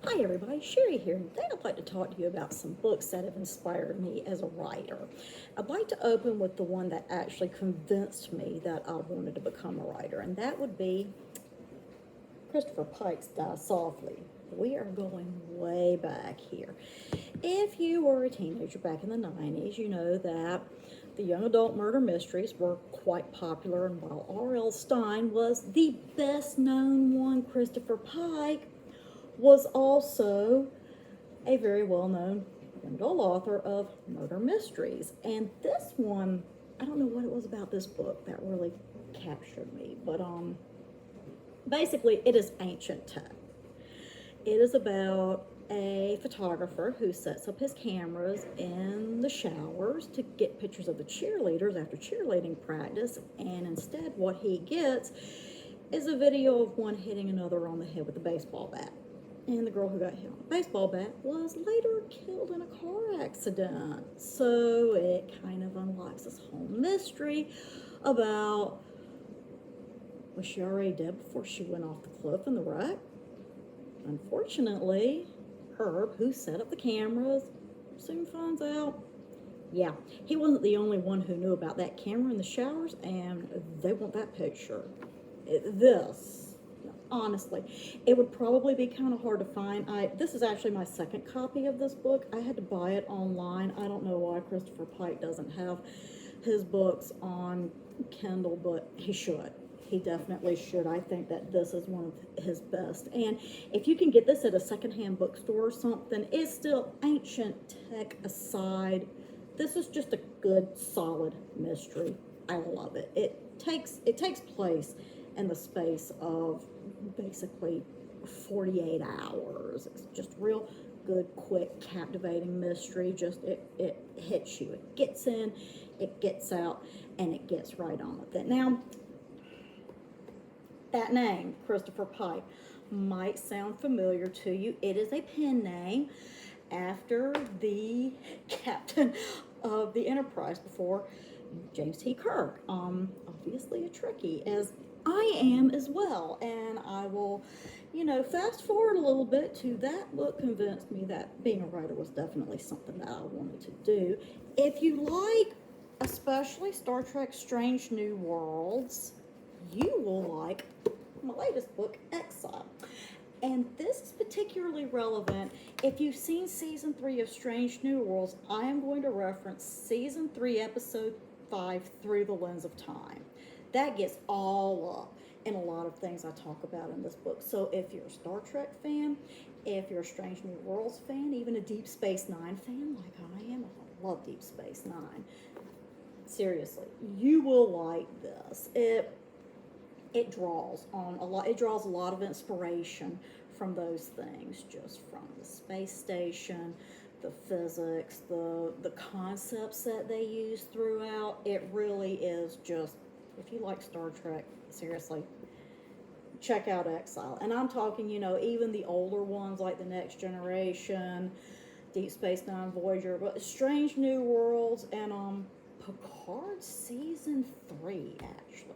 Hi everybody, Sherry here, and today I'd like to talk to you about some books that have inspired me as a writer. I'd like to open with the one that actually convinced me that I wanted to become a writer, and that would be Christopher Pike's Die Softly. We are going way back here. If you were a teenager back in the 90s, you know that the young adult murder mysteries were quite popular, and while R.L. Stein was the best known one, Christopher Pike was also a very well known young adult author of murder mysteries. And this one, I don't know what it was about this book that really captured me, but basically, it is ancient tech. It is about a photographer who sets up his cameras in the showers to get pictures of the cheerleaders after cheerleading practice, and instead, what he gets is a video of one hitting another on the head with a baseball bat. And the girl who got hit on a baseball bat was later killed in a car accident. So it kind of unlocks this whole mystery about, was she already dead before she went off the cliff in the wreck? Unfortunately, Herb, who set up the cameras, soon finds out, yeah, he wasn't the only one who knew about that camera in the showers, and they want that picture. This, honestly, it would probably be kind of hard to find. This is actually my second copy of this book. I had to buy it online. I don't know why Christopher Pike doesn't have his books on Kindle, but he should. He definitely should. I think that this is one of his best. And if you can get this at a secondhand bookstore or something, it's still ancient tech aside. This is just a good, solid mystery. I love it. It takes place in the space of basically 48 hours. It's just real good, quick, captivating mystery. Just it hits you. It gets in, it gets out, and it gets right on with it. Now, that name, Christopher Pike, might sound familiar to you. It is a pen name after the captain of the Enterprise before James T. Kirk. Obviously a Trekkie, as I am as well. And I will, fast forward a little bit to that book convinced me that being a writer was definitely something that I wanted to do. If you like, especially Star Trek Strange New Worlds, you will like my latest book, Exile. And this is particularly relevant if you've seen season 3 of Strange New Worlds. I am going to reference season 3, episode 5, Through the Lens of Time. That gets all up in a lot of things I talk about in this book. So if you're a Star Trek fan, if you're a Strange New Worlds fan, even a Deep Space Nine fan like I am, I love Deep Space Nine. Seriously, you will like this. It draws on a lot. It draws a lot of inspiration from those things, just from the space station, the physics, the concepts that they use throughout. It really is just, if you like Star Trek, seriously, check out Exile. And I'm talking, even the older ones like the Next Generation, Deep Space Nine, Voyager, but Strange New Worlds, and Picard season 3 actually.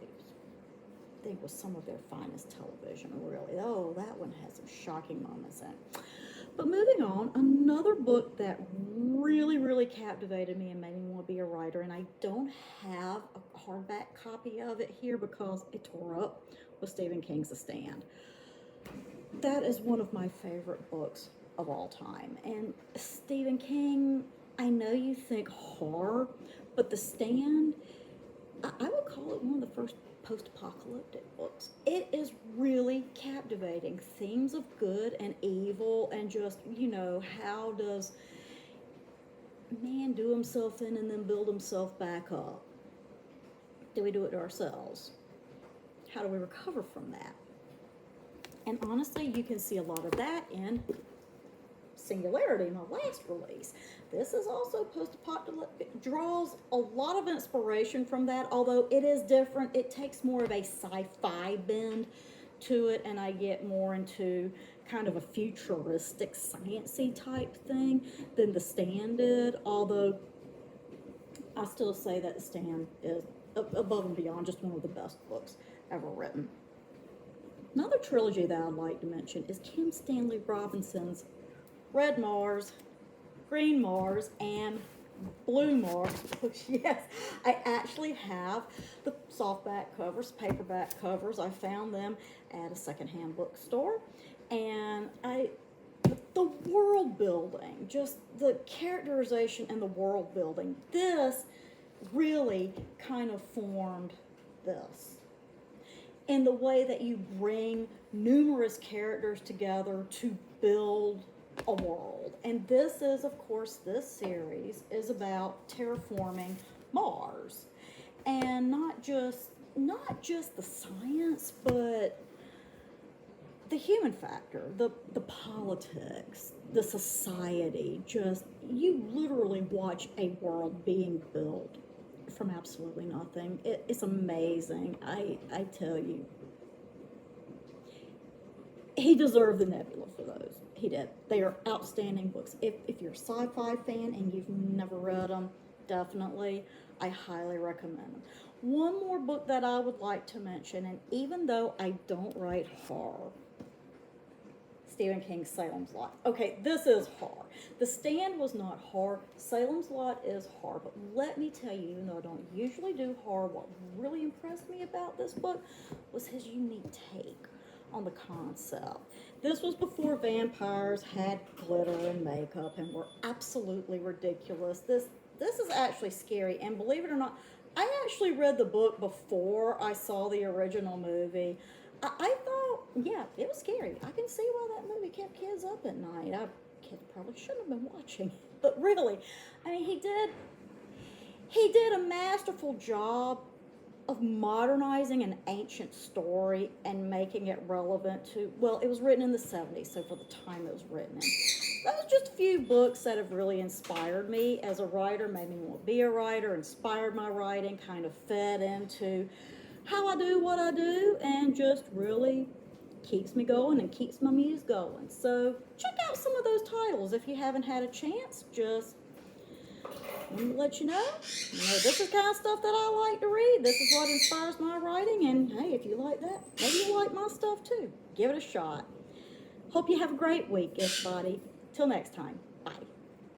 I think was some of their finest television, really. Oh, that one has some shocking moments in it. But moving on, another book that really, really captivated me and made me want to be a writer, and I don't have a hardback copy of it here because it tore up, was Stephen King's The Stand. That is one of my favorite books of all time. And Stephen King, I know you think horror, but The Stand, I would call it one of the first post-apocalyptic books. It is really captivating. Themes of good and evil, and just, how does man do himself in and then build himself back up? Do we do it to ourselves? How do we recover from that? And honestly, you can see a lot of that in Singularity, my last release. This is also post-apocalyptic, draws a lot of inspiration from that, although it is different. It takes more of a sci-fi bend to it, and I get more into kind of a futuristic, science-y type thing than The Stand did, although I still say that The Stand is above and beyond just one of the best books ever written. Another trilogy that I'd like to mention is Kim Stanley Robinson's Red Mars, Green Mars, and Blue Mars. Which, yes, I actually have the softback covers, paperback covers. I found them at a secondhand bookstore, and the world building, just the characterization and the world building, this really kind of formed this. In the way that you bring numerous characters together to build a world. And this is, of course, this series is about terraforming Mars. And not just the science, but the human factor, the politics, the society. Just, you literally watch a world being built from absolutely nothing. It's amazing. I tell you. He deserved the Nebula for those. He did. They are outstanding books. If you're a sci-fi fan and you've never read them, definitely, I highly recommend them. One more book that I would like to mention, and even though I don't write horror, Stephen King's Salem's Lot. Okay, this is horror. The Stand was not horror. Salem's Lot is horror. But let me tell you, even though I don't usually do horror, what really impressed me about this book was his unique take on the concept. This was before vampires had glitter and makeup and were absolutely ridiculous. This is actually scary, and believe it or not, I actually read the book before I saw the original movie. I thought, yeah, it was scary. I can see why that movie kept kids up at night. Kids probably shouldn't have been watching, but really, I mean, he did a masterful job of modernizing an ancient story and making it relevant to, well, it was written in the 70s, so for the time it was written in. That was just a few books that have really inspired me as a writer, made me want to be a writer, inspired my writing, kind of fed into how I do what I do, and just really keeps me going and keeps my muse going. So check out some of those titles if you haven't had a chance. Just let me let you know, this is the kind of stuff that I like to read. This is what inspires my writing, and hey, if you like that, maybe you like my stuff too. Give it a shot. Hope you have a great week, everybody. Till next time, bye.